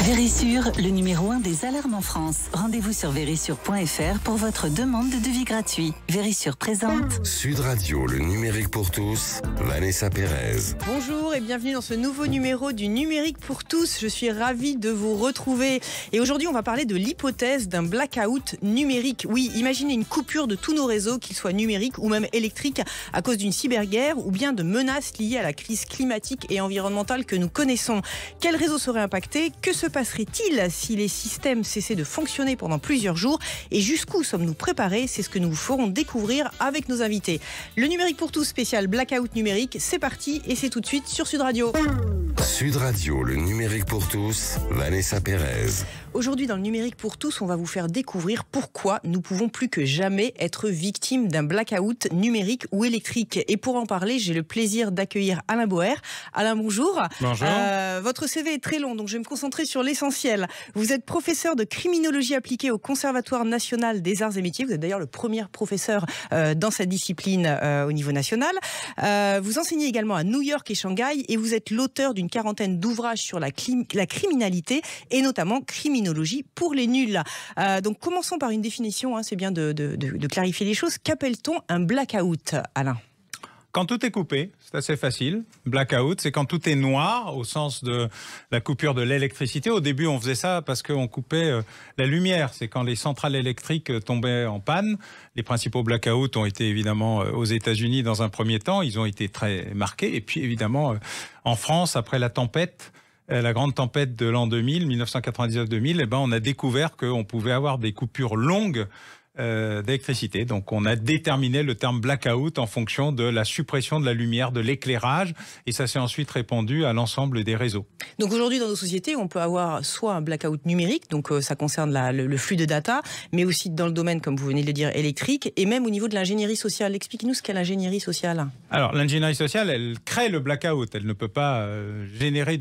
Vérissure, le numéro 1 des alarmes en France. Rendez-vous sur vérissure.fr pour votre demande de devis gratuit. Vérissure présente. Sud Radio, le numérique pour tous, Vanessa Pérez. Bonjour et bienvenue dans ce nouveau numéro du numérique pour tous. Je suis ravie de vous retrouver. Et aujourd'hui, on va parler de l'hypothèse d'un blackout numérique. Oui, imaginez une coupure de tous nos réseaux, qu'ils soient numériques ou même électriques, à cause d'une cyberguerre ou bien de menaces liées à la crise climatique et environnementale que nous connaissons. Quels réseaux seraient impactés? Que se passerait-il si les systèmes cessaient de fonctionner pendant plusieurs jours? Et jusqu'où sommes-nous préparés? C'est ce que nous vous ferons découvrir avec nos invités. Le numérique pour tous spécial blackout numérique, c'est parti et c'est tout de suite sur Sud Radio. Sud Radio, le numérique pour tous, Vanessa Pérez. Aujourd'hui, dans le numérique pour tous, on va vous faire découvrir pourquoi nous pouvons plus que jamais être victimes d'un blackout numérique ou électrique. Et pour en parler, j'ai le plaisir d'accueillir Alain Boer. Alain, bonjour. Bonjour. Votre CV est très long, donc je vais me concentrer sur l'essentiel. Vous êtes professeur de criminologie appliquée au Conservatoire national des arts et métiers. Vous êtes d'ailleurs le premier professeur dans cette discipline au niveau national. Vous enseignez également à New York et Shanghai et vous êtes l'auteur d'une quarantaine d'ouvrages sur la criminalité et notamment criminologie pour les nuls. Donc commençons par une définition, c'est bien de clarifier les choses. Qu'appelle-t-on un blackout, Alain ? Quand tout est coupé, c'est assez facile. Blackout, c'est quand tout est noir, au sens de la coupure de l'électricité. Au début, on faisait ça parce qu'on coupait la lumière. C'est quand les centrales électriques tombaient en panne. Les principaux blackouts ont été évidemment aux États-Unis dans un premier temps. Ils ont été très marqués. Et puis évidemment, en France, après la tempête, la grande tempête de l'an 2000, 1999-2000, on a découvert qu'on pouvait avoir des coupures longues d'électricité. Donc on a déterminé le terme blackout en fonction de la suppression de la lumière, de l'éclairage, et ça s'est ensuite répandu à l'ensemble des réseaux. Donc aujourd'hui dans nos sociétés, on peut avoir soit un blackout numérique, donc ça concerne le flux de data, mais aussi dans le domaine, comme vous venez de le dire, électrique, et même au niveau de l'ingénierie sociale. Expliquez-nous ce qu'est l'ingénierie sociale. Alors l'ingénierie sociale, elle crée le blackout, elle ne peut pas générer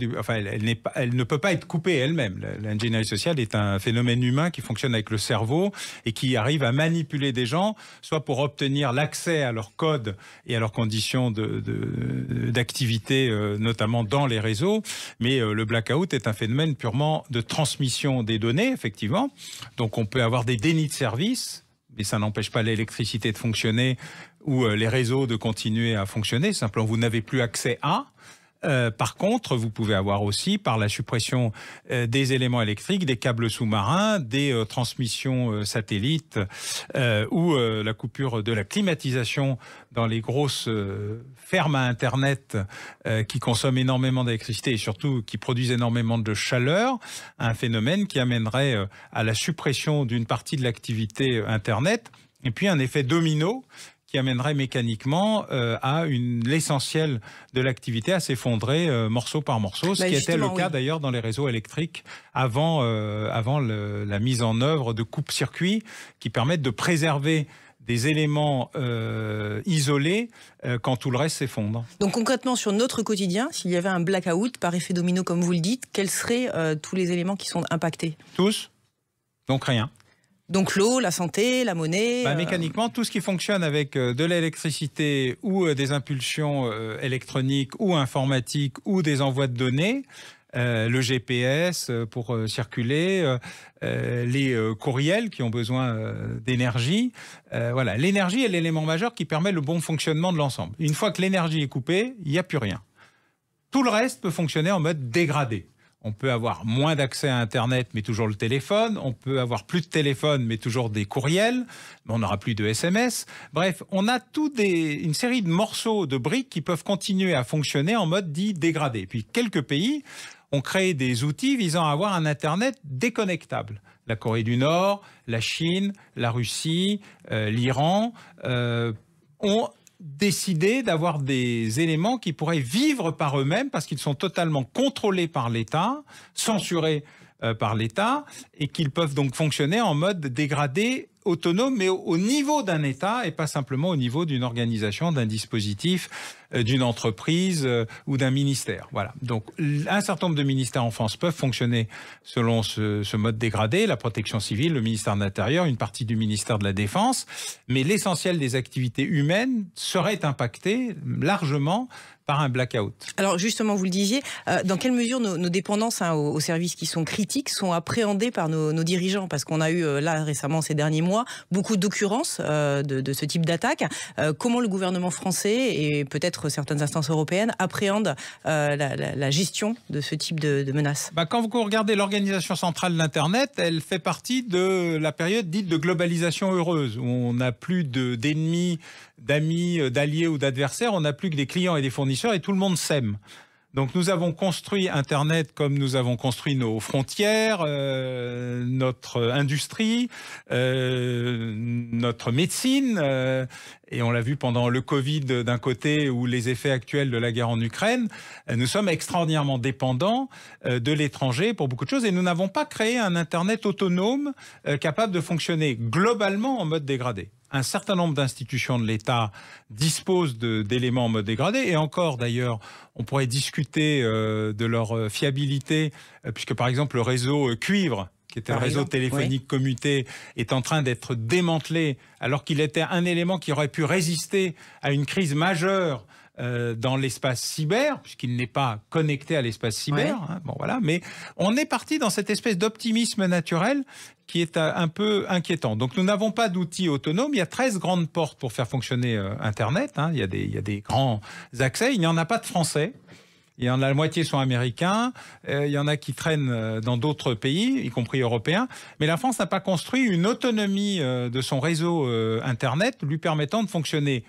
elle ne peut pas être coupée elle-même. L'ingénierie sociale est un phénomène humain qui fonctionne avec le cerveau et qui arrive à manipuler des gens, soit pour obtenir l'accès à leur code et à leurs conditions d'activité, notamment dans les réseaux. Mais le blackout est un phénomène purement de transmission des données, effectivement. Donc on peut avoir des dénis de service, mais ça n'empêche pas l'électricité de fonctionner ou les réseaux de continuer à fonctionner. Simplement, vous n'avez plus accès à. Par contre, vous pouvez avoir aussi, par la suppression des éléments électriques, des câbles sous-marins, des transmissions satellites ou la coupure de la climatisation dans les grosses fermes à Internet qui consomment énormément d'électricité et surtout qui produisent énormément de chaleur, un phénomène qui amènerait à la suppression d'une partie de l'activité Internet et puis un effet domino qui amènerait mécaniquement à l'essentiel de l'activité à s'effondrer morceau par morceau, ce qui était le cas d'ailleurs dans les réseaux électriques avant la mise en œuvre de coupe-circuits qui permettent de préserver des éléments isolés quand tout le reste s'effondre. Donc concrètement, sur notre quotidien, s'il y avait un blackout par effet domino, comme vous le dites, quels seraient tous les éléments qui sont impactés? Tous, donc rien. Donc l'eau, la santé, la monnaie... Mécaniquement, tout ce qui fonctionne avec de l'électricité ou des impulsions électroniques ou informatiques ou des envois de données, le GPS pour circuler, les courriels qui ont besoin d'énergie. Voilà, l'énergie est l'élément majeur qui permet le bon fonctionnement de l'ensemble. Une fois que l'énergie est coupée, il n'y a plus rien. Tout le reste peut fonctionner en mode dégradé. On peut avoir moins d'accès à Internet, mais toujours le téléphone. On peut avoir plus de téléphone, mais toujours des courriels. On n'aura plus de SMS. Bref, on a une série de morceaux, de briques qui peuvent continuer à fonctionner en mode dit dégradé. Puis quelques pays ont créé des outils visant à avoir un Internet déconnectable. La Corée du Nord, la Chine, la Russie, l'Iran ont décider d'avoir des éléments qui pourraient vivre par eux-mêmes parce qu'ils sont totalement contrôlés par l'État, censurés par l'État, et qu'ils peuvent donc fonctionner en mode dégradé autonome, mais au niveau d'un État et pas simplement au niveau d'une organisation, d'un dispositif, d'une entreprise ou d'un ministère. Voilà. Donc, un certain nombre de ministères en France peuvent fonctionner selon ce mode dégradé, la protection civile, le ministère de l'Intérieur, une partie du ministère de la Défense, mais l'essentiel des activités humaines serait impacté largement par un blackout. Alors justement, vous le disiez, dans quelle mesure nos dépendances aux services qui sont critiques sont appréhendées par nos dirigeants? Parce qu'on a eu là récemment, ces derniers mois, beaucoup d'occurrences de ce type d'attaque. Comment le gouvernement français et peut-être certaines instances européennes appréhendent la gestion de ce type de menaces? Quand vous regardez l'organisation centrale de l'Internet, elle fait partie de la période dite de globalisation heureuse, où on n'a plus d'ennemis, d'amis, d'alliés ou d'adversaires, on n'a plus que des clients et des fournisseurs et tout le monde s'aime. Donc nous avons construit Internet comme nous avons construit nos frontières, notre industrie, notre médecine, et on l'a vu pendant le Covid d'un côté ou les effets actuels de la guerre en Ukraine. Nous sommes extraordinairement dépendants de l'étranger pour beaucoup de choses et nous n'avons pas créé un Internet autonome capable de fonctionner globalement en mode dégradé. Un certain nombre d'institutions de l'État disposent d'éléments en mode dégradé. Et encore, d'ailleurs, on pourrait discuter de leur fiabilité, puisque par exemple le réseau cuivre, qui était un réseau téléphonique commuté, est en train d'être démantelé, alors qu'il était un élément qui aurait pu résister à une crise majeure dans l'espace cyber, puisqu'il n'est pas connecté à l'espace cyber. Hein, bon, voilà. Mais on est parti dans cette espèce d'optimisme naturel qui est un peu inquiétant. Donc nous n'avons pas d'outils autonomes. Il y a 13 grandes portes pour faire fonctionner Internet. Hein. Il y a des grands accès. Il n'y en a pas de français. Il y en a la moitié sont américains. Il y en a qui traînent dans d'autres pays, y compris européens. Mais la France n'a pas construit une autonomie de son réseau Internet lui permettant de fonctionner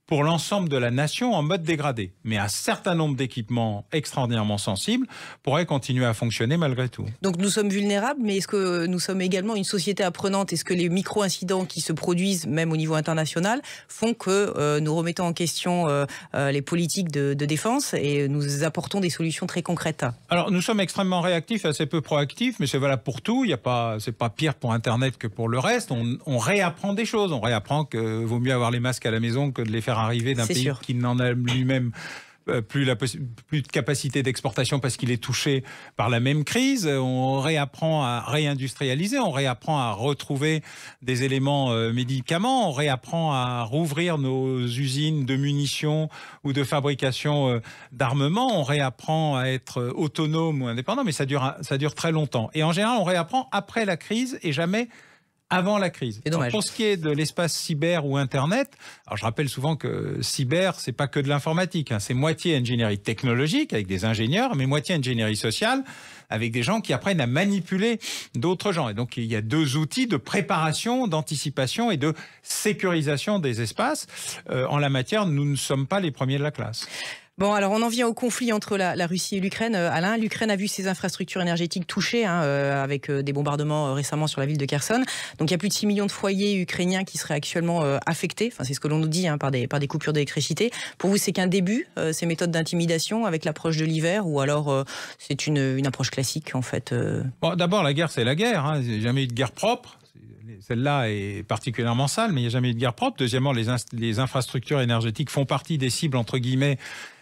pour l'ensemble de la nation en mode dégradé. Mais un certain nombre d'équipements extraordinairement sensibles pourraient continuer à fonctionner malgré tout. Donc nous sommes vulnérables, mais est-ce que nous sommes également une société apprenante? Est-ce que les micro-incidents qui se produisent, même au niveau international, font que nous remettons en question les politiques de défense et nous apportons des solutions très concrètes? Alors nous sommes extrêmement réactifs, assez peu proactifs, mais c'est valable pour tout. C'est pas pire pour Internet que pour le reste. On réapprend des choses. On réapprend que vaut mieux avoir les masques à la maison que de les faire arriver d'un pays qui n'en a lui-même plus de capacité d'exportation parce qu'il est touché par la même crise. On réapprend à réindustrialiser, on réapprend à retrouver des éléments médicaments, on réapprend à rouvrir nos usines de munitions ou de fabrication d'armement, on réapprend à être autonome ou indépendant, mais ça dure très longtemps. Et en général, on réapprend après la crise et jamais avant la crise. Alors, pour ce qui est de l'espace cyber ou Internet, alors je rappelle souvent que cyber, c'est pas que de l'informatique, hein, c'est moitié ingénierie technologique avec des ingénieurs, mais moitié ingénierie sociale avec des gens qui apprennent à manipuler d'autres gens. Et donc il y a deux outils de préparation, d'anticipation et de sécurisation des espaces. En la matière, nous ne sommes pas les premiers de la classe. Bon, alors on en vient au conflit entre la Russie et l'Ukraine. Alain, l'Ukraine a vu ses infrastructures énergétiques touchées avec des bombardements récemment sur la ville de Kherson. Donc il y a plus de 6 millions de foyers ukrainiens qui seraient actuellement affectés. Enfin, c'est ce que l'on nous dit par des coupures d'électricité. Pour vous, c'est qu'un début, ces méthodes d'intimidation avec l'approche de l'hiver, ou alors c'est une approche classique en fait? Bon, d'abord, la guerre, c'est la guerre. Hein. Il n'y a jamais eu de guerre propre. Celle-là est particulièrement sale, mais il n'y a jamais eu de guerre propre. Deuxièmement, les infrastructures énergétiques font partie des cibles, entre guillemets,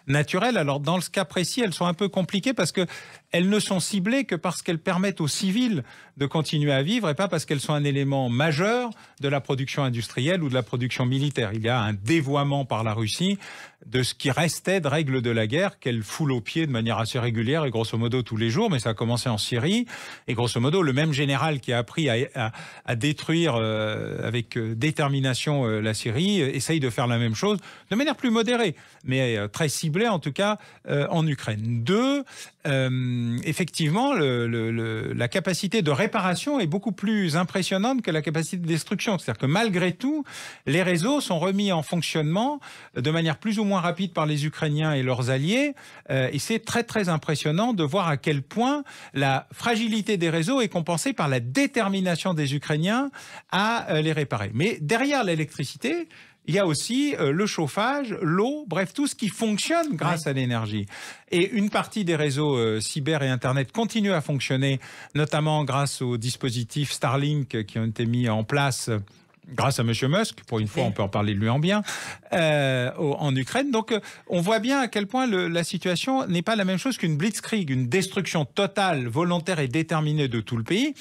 naturelles. Alors, dans ce cas précis, elles sont un peu compliquées parce qu'elles ne sont ciblées que parce qu'elles permettent aux civils de continuer à vivre et pas parce qu'elles sont un élément majeur de la production industrielle ou de la production militaire. Il y a un dévoiement par la Russie de ce qui restait de règles de la guerre qu'elle foule aux pieds de manière assez régulière et grosso modo tous les jours, mais ça a commencé en Syrie et grosso modo le même général qui a appris à détruire avec détermination la Syrie essaye de faire la même chose de manière plus modérée, mais très ciblée en tout cas en Ukraine. Effectivement, la capacité de réparation est beaucoup plus impressionnante que la capacité de destruction. C'est-à-dire que malgré tout, les réseaux sont remis en fonctionnement de manière plus ou moins rapide par les Ukrainiens et leurs alliés. Et c'est très très impressionnant de voir à quel point la fragilité des réseaux est compensée par la détermination des Ukrainiens à les réparer. Mais derrière l'électricité, il y a aussi le chauffage, l'eau, bref, tout ce qui fonctionne grâce à l'énergie. Et une partie des réseaux cyber et Internet continuent à fonctionner, notamment grâce aux dispositifs Starlink qui ont été mis en place grâce à M. Musk, pour une fois on peut en parler de lui en bien, en Ukraine. Donc on voit bien à quel point la situation n'est pas la même chose qu'une blitzkrieg, une destruction totale, volontaire et déterminée de tout le pays.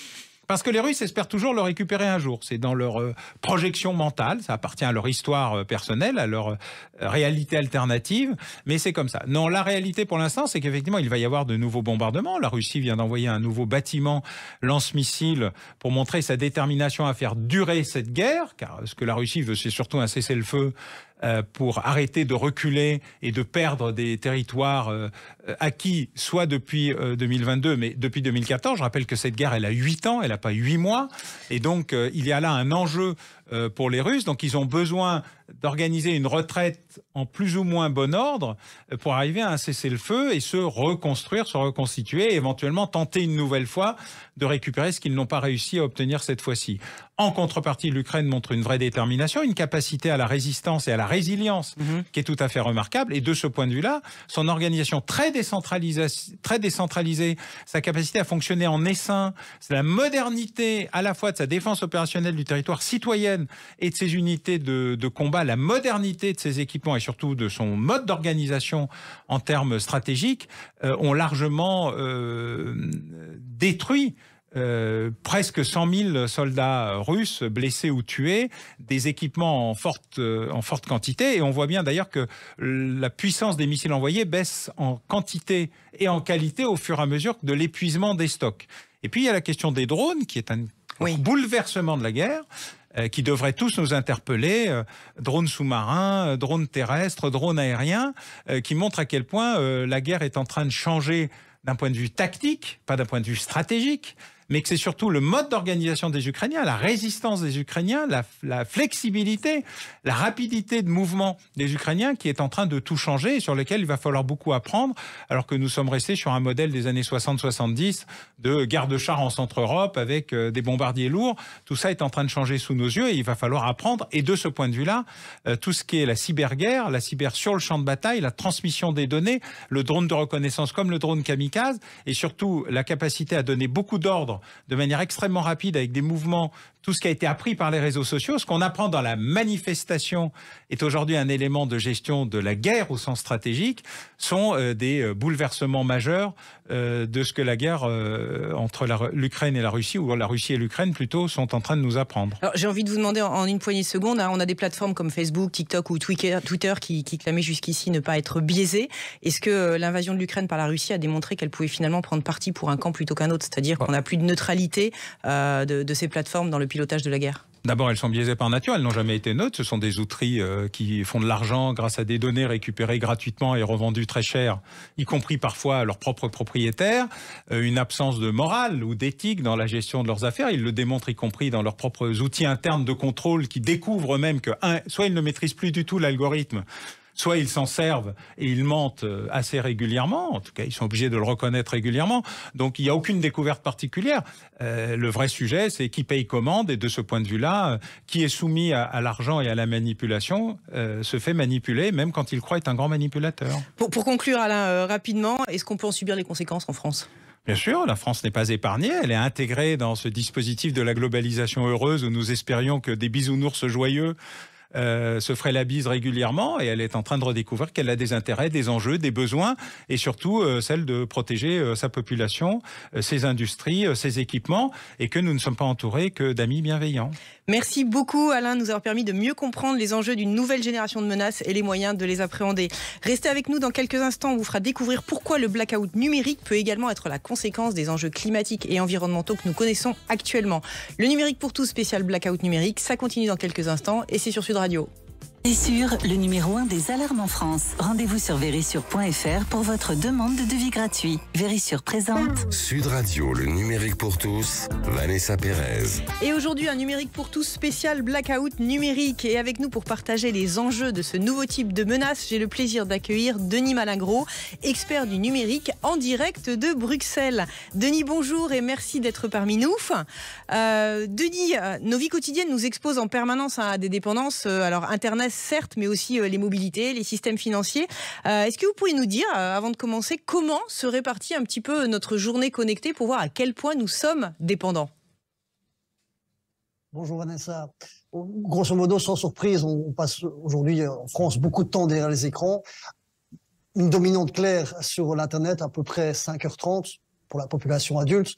Parce que les Russes espèrent toujours le récupérer un jour. C'est dans leur projection mentale, ça appartient à leur histoire personnelle, à leur réalité alternative, mais c'est comme ça. Non, la réalité pour l'instant, c'est qu'effectivement, il va y avoir de nouveaux bombardements. La Russie vient d'envoyer un nouveau bâtiment lance-missiles pour montrer sa détermination à faire durer cette guerre, car ce que la Russie veut, c'est surtout un cessez-le-feu pour arrêter de reculer et de perdre des territoires acquis, soit depuis 2022, mais depuis 2014. Je rappelle que cette guerre, elle a 8 ans, elle n'a pas 8 mois. Et donc, il y a là un enjeu pour les Russes. Donc, ils ont besoin d'organiser une retraite en plus ou moins bon ordre pour arriver à un cessez-le-feu et se reconstruire, se reconstituer et éventuellement tenter une nouvelle fois de récupérer ce qu'ils n'ont pas réussi à obtenir cette fois-ci. En contrepartie, l'Ukraine montre une vraie détermination, une capacité à la résistance et à la résilience qui est tout à fait remarquable. Et de ce point de vue-là, son organisation très décentralisée, sa capacité à fonctionner en essaim, c'est la modernité à la fois de sa défense opérationnelle du territoire citoyenne et de ses unités de combat, la modernité de ses équipements et surtout de son mode d'organisation en termes stratégiques ont largement détruit presque 100 000 soldats russes blessés ou tués, des équipements en forte quantité. Et on voit bien d'ailleurs que la puissance des missiles envoyés baisse en quantité et en qualité au fur et à mesure de l'épuisement des stocks. Et puis il y a la question des drones, qui est un bouleversement de la guerre, qui devraient tous nous interpeller, drones sous-marins, drones terrestres, drones aériens, qui montrent à quel point la guerre est en train de changer d'un point de vue tactique, pas d'un point de vue stratégique, mais que c'est surtout le mode d'organisation des Ukrainiens, la résistance des Ukrainiens, la flexibilité, la rapidité de mouvement des Ukrainiens qui est en train de tout changer et sur lequel il va falloir beaucoup apprendre, alors que nous sommes restés sur un modèle des années 60-70 de garde-chars en Centre-Europe avec des bombardiers lourds. Tout ça est en train de changer sous nos yeux et il va falloir apprendre. Et de ce point de vue-là, tout ce qui est la cyberguerre, la cyber sur le champ de bataille, la transmission des données, le drone de reconnaissance comme le drone kamikaze et surtout la capacité à donner beaucoup d'ordres de manière extrêmement rapide avec des mouvements, tout ce qui a été appris par les réseaux sociaux, ce qu'on apprend dans la manifestation est aujourd'hui un élément de gestion de la guerre au sens stratégique, sont des bouleversements majeurs de ce que la guerre entre l'Ukraine et la Russie, ou la Russie et l'Ukraine plutôt, sont en train de nous apprendre. Alors, j'ai envie de vous demander en une poignée de secondes, on a des plateformes comme Facebook, TikTok ou Twitter qui clamaient jusqu'ici ne pas être biaisées. Est-ce que l'invasion de l'Ukraine par la Russie a démontré qu'elle pouvait finalement prendre parti pour un camp plutôt qu'un autre, c'est-à-dire qu'on n'a plus de neutralité de ces plateformes dans le pilotage de la guerre? D'abord, elles sont biaisées par nature, elles n'ont jamais été neutres. Ce sont des outils qui font de l'argent grâce à des données récupérées gratuitement et revendues très cher, y compris parfois à leurs propres propriétaires. Une absence de morale ou d'éthique dans la gestion de leurs affaires. Ils le démontrent y compris dans leurs propres outils internes de contrôle qui découvrent eux-mêmes que, soit ils ne maîtrisent plus du tout l'algorithme, soit ils s'en servent et ils mentent assez régulièrement. En tout cas, ils sont obligés de le reconnaître régulièrement. Donc, il n'y a aucune découverte particulière. Le vrai sujet, c'est qui paye commande. Et de ce point de vue-là, qui est soumis à l'argent et à la manipulation se fait manipuler, même quand il croit être un grand manipulateur. Pour conclure, Alain, rapidement, est-ce qu'on peut en subir les conséquences en France ? Bien sûr, la France n'est pas épargnée. Elle est intégrée dans ce dispositif de la globalisation heureuse où nous espérions que des bisounours joyeux se ferait la bise régulièrement et elle est en train de redécouvrir qu'elle a des intérêts, des enjeux, des besoins et surtout celle de protéger sa population, ses industries, ses équipements et que nous ne sommes pas entourés que d'amis bienveillants. Merci beaucoup Alain de nous avoir permis de mieux comprendre les enjeux d'une nouvelle génération de menaces et les moyens de les appréhender. Restez avec nous dans quelques instants, on vous fera découvrir pourquoi le blackout numérique peut également être la conséquence des enjeux climatiques et environnementaux que nous connaissons actuellement. Le numérique pour tous spécial blackout numérique, ça continue dans quelques instants et c'est sur Sud Radio. Et sur le numéro 1 des alarmes en France. Rendez-vous sur Verisure.fr pour votre demande de devis gratuit. Verisure présente. Sud Radio, le numérique pour tous, Vanessa Pérez. Et aujourd'hui, un numérique pour tous spécial blackout numérique. Et avec nous pour partager les enjeux de ce nouveau type de menace, j'ai le plaisir d'accueillir Denis Malingro, expert du numérique en direct de Bruxelles. Denis, bonjour et merci d'être parmi nous. Denis, nos vies quotidiennes nous exposent en permanence à des dépendances. Alors Internet, l'adresse, certes, mais aussi les mobilités, les systèmes financiers. Est-ce que vous pouvez nous dire, avant de commencer, comment se répartit un petit peu notre journée connectée pour voir à quel point nous sommes dépendants? Bonjour Vanessa. Grosso modo, sans surprise, on passe aujourd'hui en France beaucoup de temps derrière les écrans. Une dominante claire sur l'Internet, à peu près 5h30 pour la population adulte.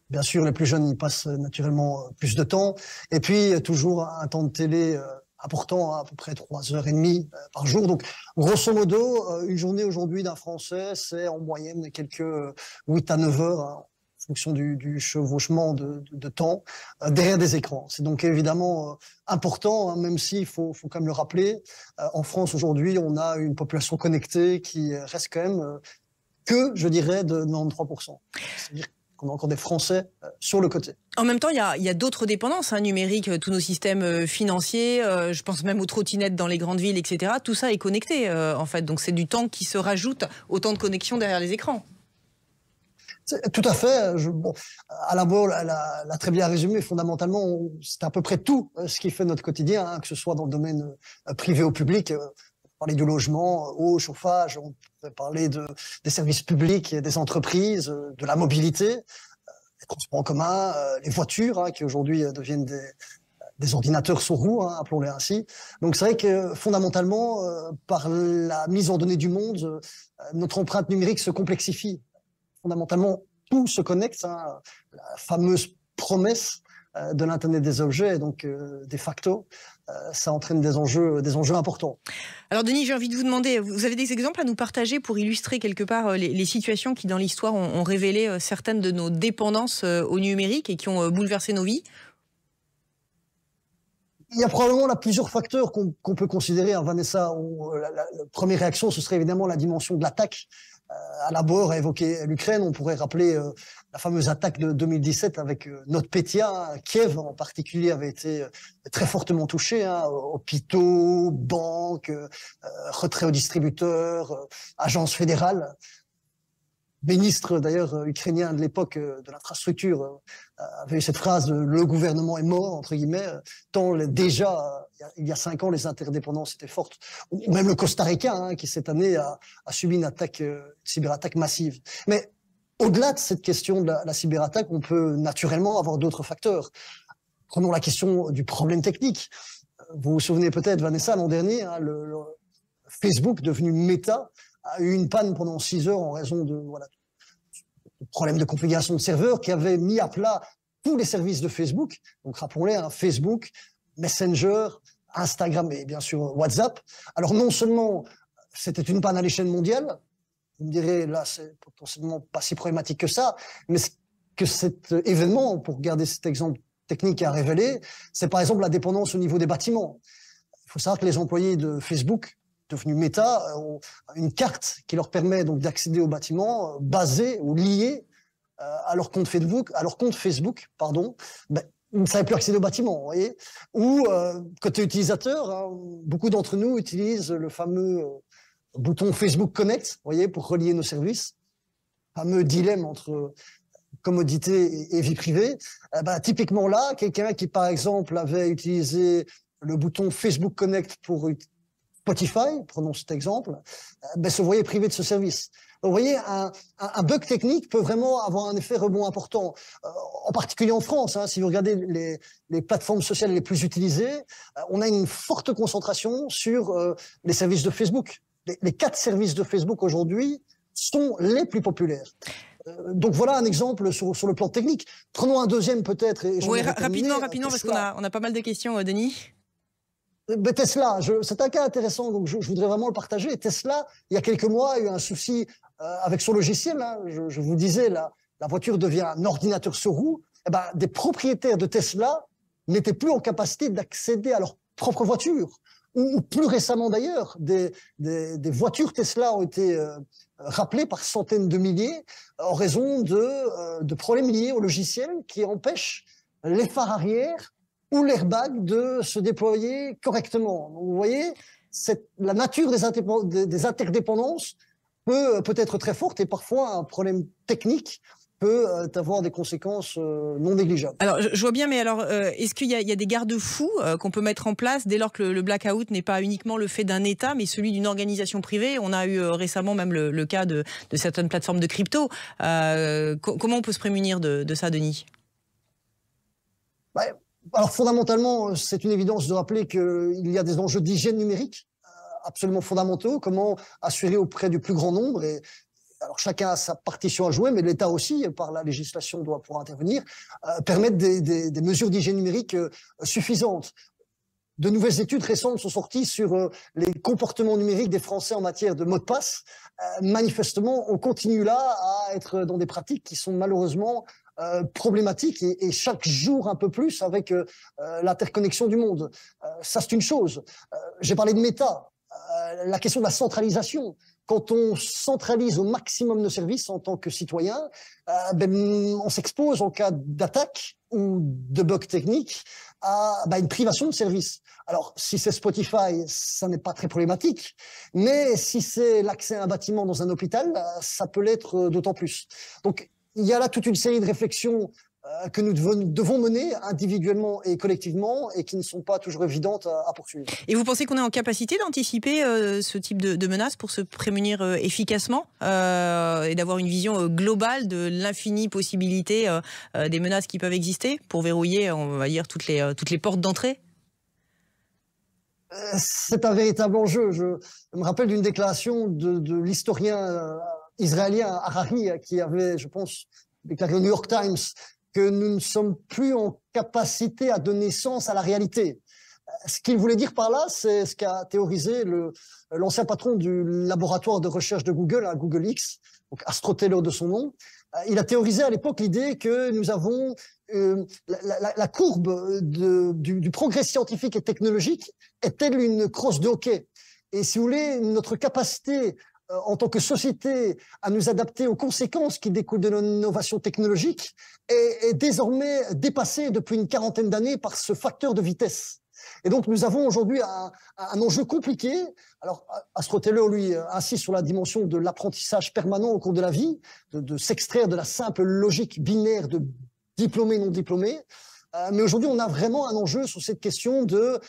Bien sûr, les plus jeunes y passent naturellement plus de temps. Et puis, toujours un temps de télé important, à peu près 3h30 par jour. Donc, grosso modo, une journée aujourd'hui d'un Français, c'est en moyenne quelques 8 à 9 heures, hein, en fonction du chevauchement de temps, derrière des écrans. C'est donc évidemment important, hein, même s'il faut quand même le rappeler. En France, aujourd'hui, on a une population connectée qui reste quand même que, je dirais, de 93%. C'est-à-dire qu'on a encore des Français sur le côté. En même temps, il y a d'autres dépendances numériques, tous nos systèmes financiers, je pense même aux trottinettes dans les grandes villes, etc. Tout ça est connecté, en fait. Donc c'est du temps qui se rajoute au temps de connexion derrière les écrans. Tout à fait. À la base, elle a très bien résumé. Fondamentalement, c'est à peu près tout ce qui fait notre quotidien, hein, que ce soit dans le domaine privé ou public. On peut parler du logement, eau, chauffage, on peut parler des services publics, des entreprises, de la mobilité, les transports en commun, les voitures, hein, qui aujourd'hui deviennent des ordinateurs sur roues, hein, appelons-les ainsi. Donc c'est vrai que fondamentalement, par la mise en données du monde, notre empreinte numérique se complexifie. Fondamentalement, tout se connecte, hein, la fameuse promesse de l'Internet des objets, et donc de facto, ça entraîne des enjeux importants. Alors Denis, j'ai envie de vous demander, vous avez des exemples à nous partager pour illustrer quelque part les situations qui dans l'histoire ont révélé certaines de nos dépendances au numérique et qui ont bouleversé nos vies? Il y a probablement là plusieurs facteurs qu'on peut considérer, hein, Vanessa. La première réaction, ce serait évidemment la dimension de l'attaque. Alabor a évoqué l'Ukraine, on pourrait rappeler la fameuse attaque de 2017 avec NotPetya, hein. Kiev en particulier avait été très fortement touché, hein, hôpitaux, banques, retrait aux distributeurs, agences fédérales. Ministre d'ailleurs ukrainien de l'époque de l'infrastructure avait eu cette phrase le gouvernement est mort entre guillemets, tant déjà il y a 5 ans les interdépendances étaient fortes, ou même le Costa Rica, hein, qui cette année a subi une cyberattaque massive. Mais au-delà de cette question de la cyberattaque, on peut naturellement avoir d'autres facteurs. Prenons la question du problème technique. Vous vous souvenez peut-être, Vanessa, l'an dernier, hein, le Facebook devenu Meta a eu une panne pendant 6 heures en raison de problèmes de configuration de serveur qui avait mis à plat tous les services de Facebook. Donc rappelons-les, hein, Facebook, Messenger, Instagram et bien sûr WhatsApp. Alors non seulement c'était une panne à l'échelle mondiale, vous me direz là c'est potentiellement pas si problématique que ça, mais ce que cet événement, pour garder cet exemple technique a révélé, c'est par exemple la dépendance au niveau des bâtiments. Il faut savoir que les employés de Facebook devenu Meta, ont une carte qui leur permet donc d'accéder aux bâtiments basés ou liés à leur compte Facebook, ben, ils ne savaient plus accéder aux bâtiments, vous voyez. Ou côté utilisateur, hein, beaucoup d'entre nous utilisent le fameux bouton Facebook Connect, vous voyez, pour relier nos services. Fameux dilemme entre commodité et vie privée. Ben, typiquement là, quelqu'un qui par exemple avait utilisé le bouton Facebook Connect pour Spotify, prenons cet exemple, ben, se voyait privé de ce service. Donc, vous voyez, un bug technique peut vraiment avoir un effet rebond important, en particulier en France. Hein, si vous regardez les plateformes sociales les plus utilisées, on a une forte concentration sur les services de Facebook. Les 4 services de Facebook aujourd'hui sont les plus populaires. Donc voilà un exemple sur le plan technique. Prenons un deuxième peut-être. Oui, rapidement, parce qu'on a pas mal de questions, Denis. Mais Tesla, c'est un cas intéressant, donc je voudrais vraiment le partager. Tesla, il y a quelques mois, a eu un souci avec son logiciel. Hein. Je vous disais, la voiture devient un ordinateur sur roue. Eh ben, des propriétaires de Tesla n'étaient plus en capacité d'accéder à leur propre voiture. Ou plus récemment d'ailleurs, des voitures Tesla ont été rappelées par centaines de milliers en raison de problèmes liés au logiciel qui empêchent les phares arrière ou l'airbag de se déployer correctement. Donc, vous voyez, la nature des interdépendances peut être très forte et parfois un problème technique peut avoir des conséquences non négligeables. Alors, je vois bien, mais alors, est-ce qu'il y a des garde-fous qu'on peut mettre en place dès lors que le blackout n'est pas uniquement le fait d'un État, mais celui d'une organisation privée? On a eu récemment même le cas de certaines plateformes de crypto. Comment on peut se prémunir de ça, Denis? Alors, fondamentalement, c'est une évidence de rappeler qu'il y a des enjeux d'hygiène numérique absolument fondamentaux. Comment assurer auprès du plus grand nombre, et alors chacun a sa partition à jouer, mais l'État aussi, par la législation, doit pouvoir intervenir, permettre des mesures d'hygiène numérique suffisantes. De nouvelles études récentes sont sorties sur les comportements numériques des Français en matière de mots de passe. Manifestement, on continue là à être dans des pratiques qui sont malheureusement problématiques, et chaque jour un peu plus avec l'interconnexion du monde. Ça, c'est une chose. J'ai parlé de méta. La question de la centralisation. Quand on centralise au maximum nos services en tant que citoyen, on s'expose en cas d'attaque ou de bug technique à une privation de service. Alors, si c'est Spotify, ça n'est pas très problématique, mais si c'est l'accès à un bâtiment dans un hôpital, ça peut l'être d'autant plus. Donc, il y a là toute une série de réflexions que nous devons mener individuellement et collectivement, et qui ne sont pas toujours évidentes à poursuivre. Et vous pensez qu'on est en capacité d'anticiper ce type de menaces pour se prémunir efficacement et d'avoir une vision globale de l'infinie possibilité des menaces qui peuvent exister pour verrouiller, on va dire, toutes les portes d'entrée? C'est un véritable enjeu. Je me rappelle d'une déclaration de l'historien israélien Harari, qui avait, je pense, déclaré au New York Times que nous ne sommes plus en capacité à donner sens à la réalité. Ce qu'il voulait dire par là, c'est ce qu'a théorisé l'ancien patron du laboratoire de recherche de Google, Google X, donc Astro Taylor de son nom. Il a théorisé à l'époque l'idée que nous avons la courbe du progrès scientifique et technologique est telle une crosse de hockey. Et si vous voulez, notre capacité en tant que société à nous adapter aux conséquences qui découlent de l'innovation technologique est désormais dépassée depuis une quarantaine d'années par ce facteur de vitesse. Et donc nous avons aujourd'hui un enjeu compliqué. Alors Astro Taylor, lui, insiste sur la dimension de l'apprentissage permanent au cours de la vie, de s'extraire de la simple logique binaire de diplômé non diplômé. Mais aujourd'hui, on a vraiment un enjeu sur cette question de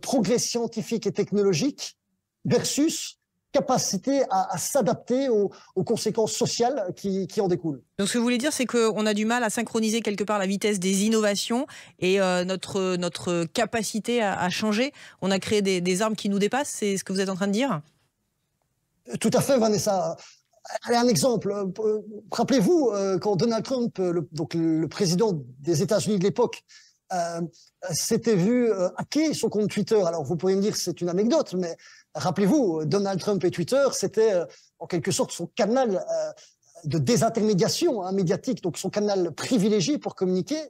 progrès scientifique et technologique versus capacité à s'adapter aux conséquences sociales qui en découlent. Donc ce que vous voulez dire, c'est qu'on a du mal à synchroniser quelque part la vitesse des innovations et notre capacité à changer. On a créé des armes qui nous dépassent, c'est ce que vous êtes en train de dire? Tout à fait, Vanessa. Allez, un exemple. Rappelez-vous, quand Donald Trump, le président des États-Unis de l'époque, s'était vu hacker son compte Twitter. Alors vous pourriez me dire que c'est une anecdote, mais rappelez-vous, Donald Trump et Twitter, c'était en quelque sorte son canal de désintermédiation médiatique, donc son canal privilégié pour communiquer.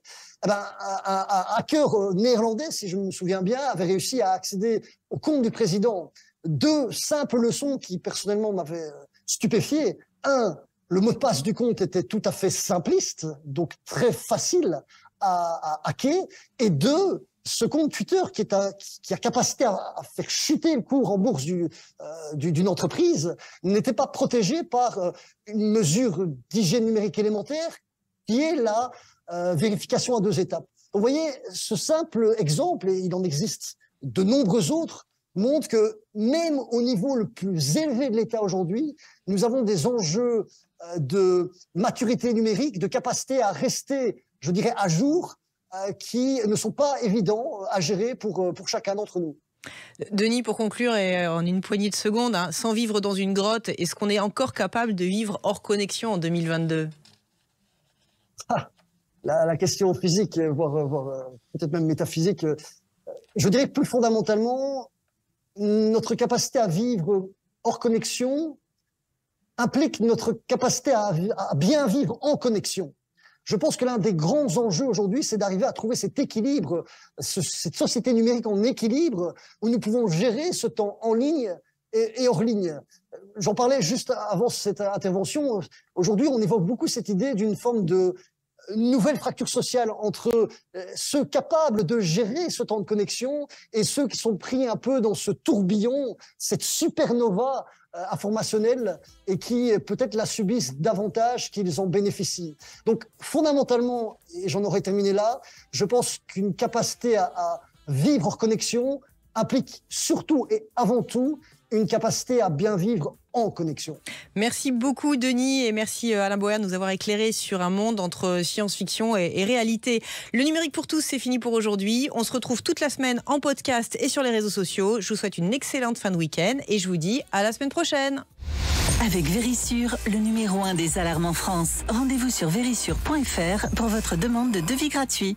Un hacker néerlandais, si je me souviens bien, avait réussi à accéder au compte du président. Deux simples leçons qui personnellement m'avaient stupéfié. Un, le mot de passe du compte était tout à fait simpliste, donc très facile à hacker. Et deux, ce compte Twitter qui a capacité à faire chuter le cours en bourse d'une entreprise n'était pas protégé par une mesure d'hygiène numérique élémentaire qui est la vérification à 2 étapes. Vous voyez, ce simple exemple, et il en existe de nombreux autres, montre que même au niveau le plus élevé de l'État aujourd'hui, nous avons des enjeux de maturité numérique, de capacité à rester, je dirais, à jour, qui ne sont pas évidents à gérer pour chacun d'entre nous. Denis, pour conclure, et en une poignée de secondes, sans vivre dans une grotte, est-ce qu'on est encore capable de vivre hors connexion en 2022 ? La question physique, voire peut-être même métaphysique, je dirais que plus fondamentalement, notre capacité à vivre hors connexion implique notre capacité à bien vivre en connexion. Je pense que l'un des grands enjeux aujourd'hui, c'est d'arriver à trouver cet équilibre, cette société numérique en équilibre, où nous pouvons gérer ce temps en ligne et hors ligne. J'en parlais juste avant cette intervention. Aujourd'hui, on évoque beaucoup cette idée d'une forme de nouvelle fracture sociale entre ceux capables de gérer ce temps de connexion et ceux qui sont pris un peu dans ce tourbillon, cette supernova informationnelle et qui peut-être la subissent davantage qu'ils en bénéficient. Donc fondamentalement, et j'en aurais terminé là, je pense qu'une capacité à vivre hors connexion implique surtout et avant tout une capacité à bien vivre en connexion. Merci beaucoup Denis et merci Alain Boer de nous avoir éclairé sur un monde entre science-fiction et réalité. Le numérique pour tous, c'est fini pour aujourd'hui. On se retrouve toute la semaine en podcast et sur les réseaux sociaux. Je vous souhaite une excellente fin de week-end et je vous dis à la semaine prochaine. Avec Vérissure, le numéro 1 des alarmes en France. Rendez-vous sur vérissure.fr pour votre demande de devis gratuit.